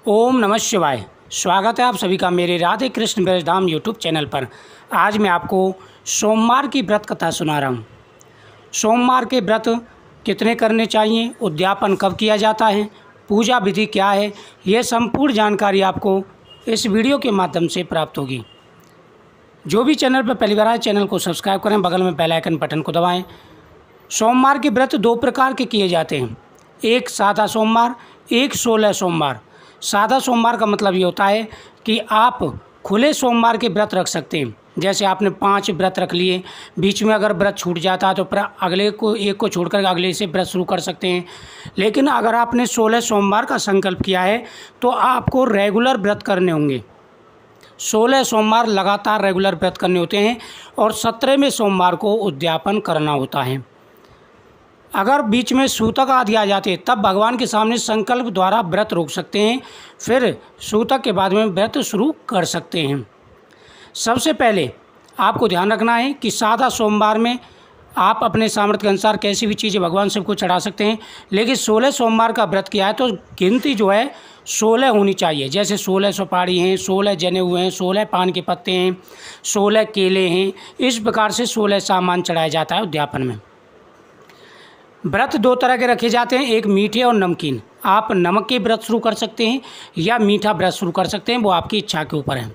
ओम नमः शिवाय। स्वागत है आप सभी का मेरे राधे कृष्ण ब्रजधाम यूट्यूब चैनल पर। आज मैं आपको सोमवार की व्रत कथा सुना रहा हूँ। सोमवार के व्रत कितने करने चाहिए, उद्यापन कब किया जाता है, पूजा विधि क्या है, ये संपूर्ण जानकारी आपको इस वीडियो के माध्यम से प्राप्त होगी। जो भी चैनल पर पहली बार आए चैनल को सब्सक्राइब करें, बगल में बेल आइकन बटन को दबाएँ। सोमवार के व्रत दो प्रकार के किए जाते हैं, एक सादा सोमवार, एक 16 सोमवार। सादा सोमवार का मतलब ये होता है कि आप खुले सोमवार के व्रत रख सकते हैं। जैसे आपने 5 व्रत रख लिए, बीच में अगर व्रत छूट जाता है तो फिर अगले को एक को छोड़कर अगले से व्रत शुरू कर सकते हैं। लेकिन अगर आपने 16 सोमवार का संकल्प किया है तो आपको रेगुलर व्रत करने होंगे। 16 सोमवार लगातार रेगुलर व्रत करने होते हैं और 17वें सोमवार को उद्यापन करना होता है। अगर बीच में सूतक आदि आ जाते हैं तब भगवान के सामने संकल्प द्वारा व्रत रोक सकते हैं, फिर सूतक के बाद में व्रत शुरू कर सकते हैं। सबसे पहले आपको ध्यान रखना है कि सादा सोमवार में आप अपने सामर्थ्य के अनुसार कैसी भी चीज़ें भगवान शिव को चढ़ा सकते हैं, लेकिन 16 सोमवार का व्रत किया है तो गिनती जो है 16 होनी चाहिए। जैसे 16 सुपारी हैं, 16 जनेऊ हैं, 16 पान के पत्ते हैं, 16 केले हैं, इस प्रकार से 16 सामान चढ़ाया जाता है उद्यापन में। व्रत दो तरह के रखे जाते हैं, एक मीठे और नमकीन। आप नमक के व्रत शुरू कर सकते हैं या मीठा व्रत शुरू कर सकते हैं, वो आपकी इच्छा के ऊपर है।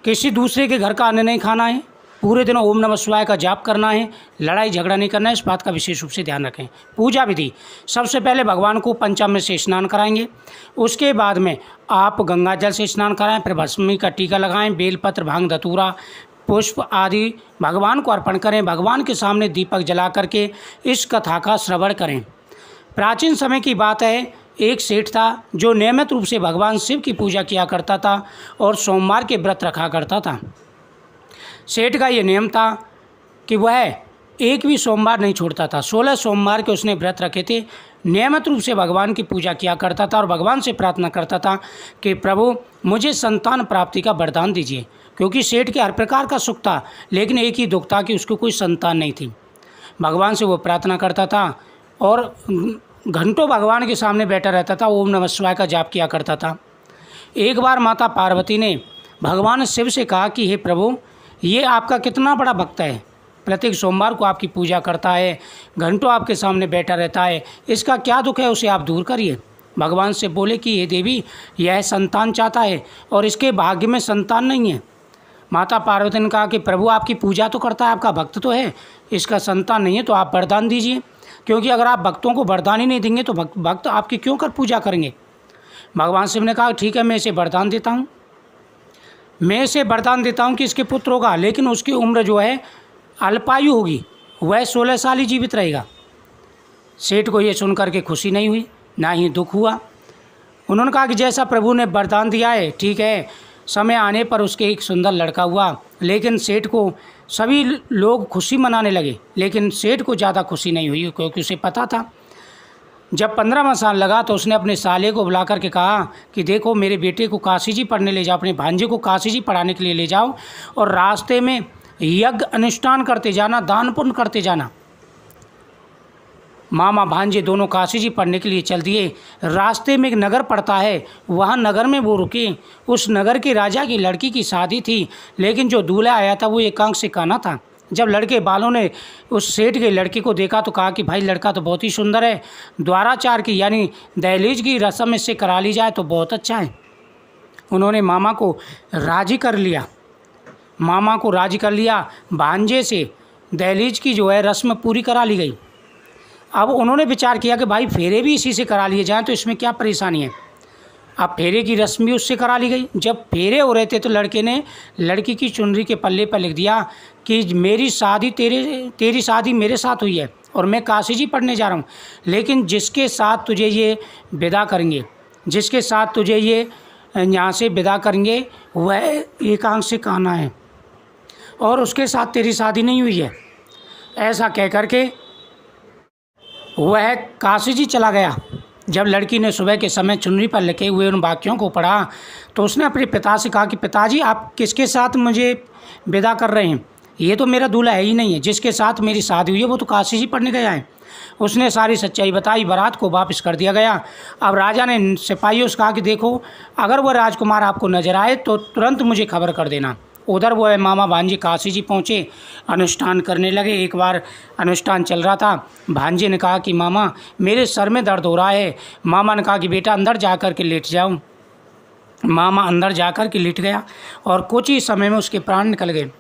किसी दूसरे के घर का अन्न नहीं खाना है, पूरे दिन ओम नमः शिवाय का जाप करना है, लड़ाई झगड़ा नहीं करना है, इस बात का विशेष रूप से ध्यान रखें। पूजा विधि, सबसे पहले भगवान को पंचामृत से स्नान कराएंगे, उसके बाद में आप गंगा जल से स्नान कराएं, फिर भस्मी का टीका लगाएं, बेलपत्र, भांग, धतूरा, पुष्प आदि भगवान को अर्पण करें। भगवान के सामने दीपक जला करके इस कथा का श्रवण करें। प्राचीन समय की बात है, एक सेठ था जो नियमित रूप से भगवान शिव की पूजा किया करता था और सोमवार के व्रत रखा करता था। सेठ का ये नियम था कि वह एक भी सोमवार नहीं छोड़ता था। 16 सोमवार के उसने व्रत रखे थे, नियमित रूप से भगवान की पूजा किया करता था और भगवान से प्रार्थना करता था कि प्रभु मुझे संतान प्राप्ति का वरदान दीजिए, क्योंकि सेठ के हर प्रकार का सुख था लेकिन एक ही दुख था कि उसको कोई संतान नहीं थी। भगवान से वो प्रार्थना करता था और घंटों भगवान के सामने बैठा रहता था, ओम नमः शिवाय का जाप किया करता था। एक बार माता पार्वती ने भगवान शिव से कहा कि हे प्रभु, ये आपका कितना बड़ा भक्त है, प्रत्येक सोमवार को आपकी पूजा करता है, घंटों आपके सामने बैठा रहता है, इसका क्या दुख है, उसे आप दूर करिए। भगवान से बोले कि हे देवी, यह संतान चाहता है और इसके भाग्य में संतान नहीं है। माता पार्वती ने कहा कि प्रभु आपकी पूजा तो करता है, आपका भक्त तो है, इसका संतान नहीं है, तो आप वरदान दीजिए, क्योंकि अगर आप भक्तों को वरदान ही नहीं देंगे तो भक्त आपकी क्यों कर पूजा करेंगे। भगवान शिव ने कहा ठीक है, मैं इसे वरदान देता हूँ, मैं इसे वरदान देता हूँ कि इसके पुत्र होगा, लेकिन उसकी उम्र जो है अल्पायु होगी, वह 16 साल ही जीवित रहेगा। सेठ को ये सुनकर के खुशी नहीं हुई, ना ही दुख हुआ। उन्होंने कहा कि जैसा प्रभु ने वरदान दिया है ठीक है, समय आने पर उसके एक सुंदर लड़का हुआ। लेकिन सेठ को सभी लोग खुशी मनाने लगे, लेकिन सेठ को ज़्यादा खुशी नहीं हुई, क्योंकि उसे पता था जब 15वां साल लगा तो उसने अपने साले को बुला करके कहा कि देखो मेरे बेटे को काशी जी पढ़ने ले जाओ, अपने भांजे को काशी जी पढ़ाने के लिए ले जाओ और रास्ते में यज्ञ अनुष्ठान करते जाना, दान पुण्य करते जाना। मामा भांजे दोनों काशी जी पढ़ने के लिए चल दिए। रास्ते में एक नगर पड़ता है, वहाँ नगर में वो रुके। उस नगर के राजा की लड़की की शादी थी, लेकिन जो दूल्हा आया था वो एकांक से काना था। जब लड़के वालों ने उस सेठ के लड़के को देखा तो कहा कि भाई लड़का तो बहुत ही सुंदर है, द्वाराचार की यानी दहलीज की रस्म इससे करा ली जाए तो बहुत अच्छा है। उन्होंने मामा को राजी कर लिया, भांजे से दहलीज की जो है रस्म पूरी करा ली गई। अब उन्होंने विचार किया कि भाई फेरे भी इसी से करा लिए जाएं तो इसमें क्या परेशानी है। अब फेरे की रस्म भी उससे करा ली गई। जब फेरे हो रहे थे तो लड़के ने लड़की की चुनरी के पल्ले पर लिख दिया कि मेरी शादी तेरी शादी मेरे साथ हुई है और मैं काशी जी पढ़ने जा रहा हूँ, लेकिन जिसके साथ तुझे ये विदा करेंगे, जिसके साथ तुझे ये यहाँ से विदा करेंगे वह एकांक से काना है और उसके साथ तेरी शादी नहीं हुई है। ऐसा कह करके वह काशी जी चला गया। जब लड़की ने सुबह के समय चुनरी पर लिखे हुए उन वाक्यों को पढ़ा तो उसने अपने पिता से कहा कि पिताजी आप किसके साथ मुझे विदा कर रहे हैं, ये तो मेरा दूल्हा है ही नहीं है, जिसके साथ मेरी शादी हुई है वो तो काशी जी पढ़ने गया है। उसने सारी सच्चाई बताई, बारात को वापस कर दिया गया। अब राजा ने सिपाहियों से कहा कि देखो, अगर वह राजकुमार आपको नजर आए तो तुरंत मुझे खबर कर देना। उधर वो है मामा भांजे काशी जी पहुँचे, अनुष्ठान करने लगे। एक बार अनुष्ठान चल रहा था, भांजे ने कहा कि मामा मेरे सर में दर्द हो रहा है। मामा ने कहा कि बेटा अंदर जा कर के लेट जाओ। मामा अंदर जा कर के लेट गया और कुछ ही समय में उसके प्राण निकल गए।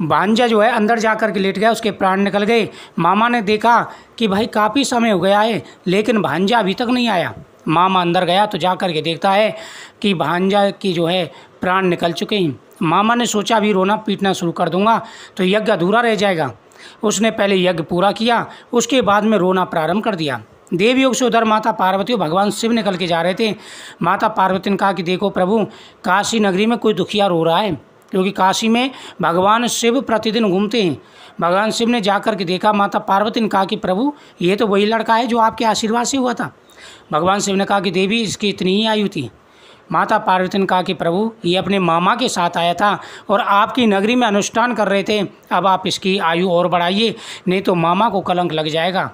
भांजा जो है अंदर जा कर के लेट गया, उसके प्राण निकल गए। मामा ने देखा कि भाई काफ़ी समय हो गया है लेकिन भांजा अभी तक नहीं आया। मामा अंदर गया तो जा कर के देखता है कि भांजा की जो है प्राण निकल चुके हैं। मामा ने सोचा अभी रोना पीटना शुरू कर दूंगा तो यज्ञ अधूरा रह जाएगा। उसने पहले यज्ञ पूरा किया, उसके बाद में रोना प्रारंभ कर दिया। देवयोग से उधर माता पार्वती और भगवान शिव निकल के जा रहे थे। माता पार्वती ने कहा कि देखो प्रभु, काशी नगरी में कोई दुखिया रो रहा है, क्योंकि काशी में भगवान शिव प्रतिदिन घूमते हैं। भगवान शिव ने जाकर के देखा। माता पार्वती ने कहा कि प्रभु ये तो वही लड़का है जो आपके आशीर्वाद से हुआ था। भगवान शिव ने कहा कि देवी इसकी इतनी ही आयु थी। माता पार्वती ने कहा कि प्रभु ये अपने मामा के साथ आया था और आपकी नगरी में अनुष्ठान कर रहे थे, अब आप इसकी आयु और बढ़ाइए, नहीं तो मामा को कलंक लग जाएगा।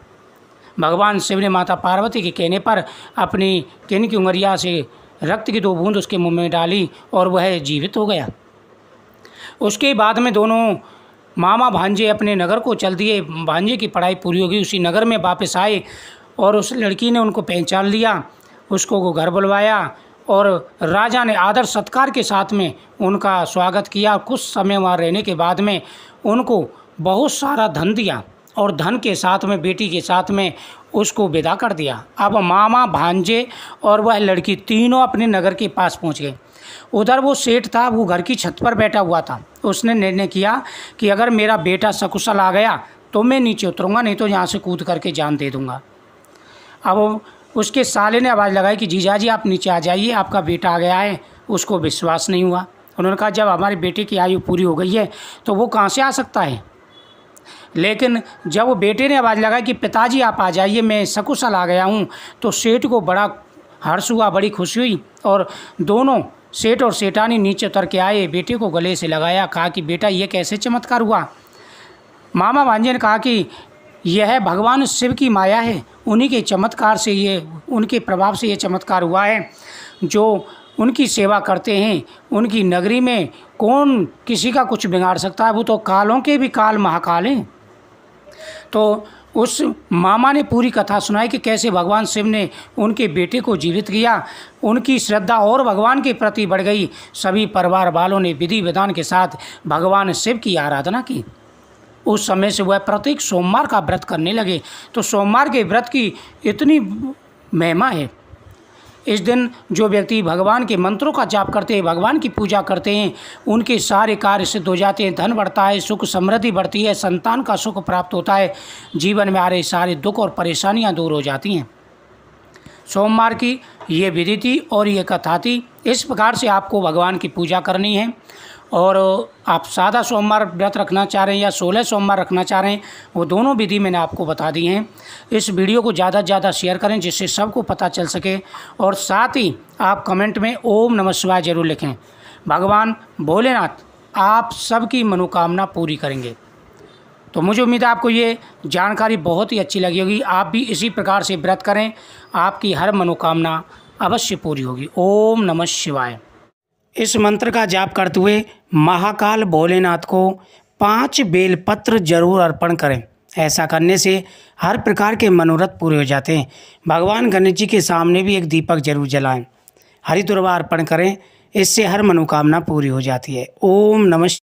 भगवान शिव ने माता पार्वती के कहने पर अपनी किन की उंगलिया से रक्त की 2 बूंद उसके मुंह में डाली और वह जीवित हो गया। उसके बाद में दोनों मामा भांजे अपने नगर को चल दिए। भांजे की पढ़ाई पूरी होगी, उसी नगर में वापस आए और उस लड़की ने उनको पहचान लिया, उसको वो घर बुलवाया और राजा ने आदर सत्कार के साथ में उनका स्वागत किया। कुछ समय वहाँ रहने के बाद में उनको बहुत सारा धन दिया और धन के साथ में बेटी के साथ में उसको विदा कर दिया। अब मामा भांजे और वह लड़की तीनों अपने नगर के पास पहुँच गए। उधर वो सेठ था, वो घर की छत पर बैठा हुआ था। उसने निर्णय किया कि अगर मेरा बेटा सकुशल आ गया तो मैं नीचे उतरूँगा, नहीं तो यहाँ से कूद करके जान दे दूँगा। अब उसके साले ने आवाज़ लगाई कि जीजाजी आप नीचे आ जाइए, आपका बेटा आ गया है। उसको विश्वास नहीं हुआ। उन्होंने कहा जब हमारे बेटे की आयु पूरी हो गई है तो वो कहाँ से आ सकता है। लेकिन जब वो बेटे ने आवाज़ लगाई कि पिताजी आप आ जाइए, मैं सकुशल आ गया हूँ, तो सेठ को बड़ा हर्ष हुआ, बड़ी खुशी हुई और दोनों सेठ और सेठानी नीचे उतर के आए, बेटे को गले से लगाया, कहा कि बेटा ये कैसे चमत्कार हुआ। मामा भांजे ने कहा कि यह भगवान शिव की माया है, उन्हीं के चमत्कार से ये, उनके प्रभाव से ये चमत्कार हुआ है। जो उनकी सेवा करते हैं उनकी नगरी में कौन किसी का कुछ बिगाड़ सकता है, वो तो कालों के भी काल महाकाल हैं। तो उस मामा ने पूरी कथा सुनाई कि कैसे भगवान शिव ने उनके बेटे को जीवित किया। उनकी श्रद्धा और भगवान के प्रति बढ़ गई। सभी परिवार वालों ने विधि विधान के साथ भगवान शिव की आराधना की। उस समय से वह प्रत्येक सोमवार का व्रत करने लगे। तो सोमवार के व्रत की इतनी महिमा है। इस दिन जो व्यक्ति भगवान के मंत्रों का जाप करते हैं, भगवान की पूजा करते हैं, उनके सारे कार्य सिद्ध हो जाते हैं, धन बढ़ता है, सुख समृद्धि बढ़ती है, संतान का सुख प्राप्त होता है, जीवन में आ रहे सारे दुख और परेशानियां दूर हो जाती हैं। सोमवार की ये विधि थी और ये कथा थी। इस प्रकार से आपको भगवान की पूजा करनी है। और आप सादा सोमवार व्रत रखना चाह रहे हैं या 16 सोमवार रखना चाह रहे हैं, वो दोनों विधि मैंने आपको बता दी हैं। इस वीडियो को ज़्यादा से ज़्यादा शेयर करें जिससे सबको पता चल सके और साथ ही आप कमेंट में ओम नमः शिवाय जरूर लिखें। भगवान भोलेनाथ आप सबकी मनोकामना पूरी करेंगे। तो मुझे उम्मीद है आपको ये जानकारी बहुत ही अच्छी लगी होगी। आप भी इसी प्रकार से व्रत करें, आपकी हर मनोकामना अवश्य पूरी होगी। ओम नमः शिवाय। इस मंत्र का जाप करते हुए महाकाल भोलेनाथ को 5 बेलपत्र जरूर अर्पण करें। ऐसा करने से हर प्रकार के मनोरथ पूरे हो जाते हैं। भगवान गणेश जी के सामने भी एक दीपक जरूर जलाएं। हरि दुर्वा अर्पण करें, इससे हर मनोकामना पूरी हो जाती है। ओम नमः।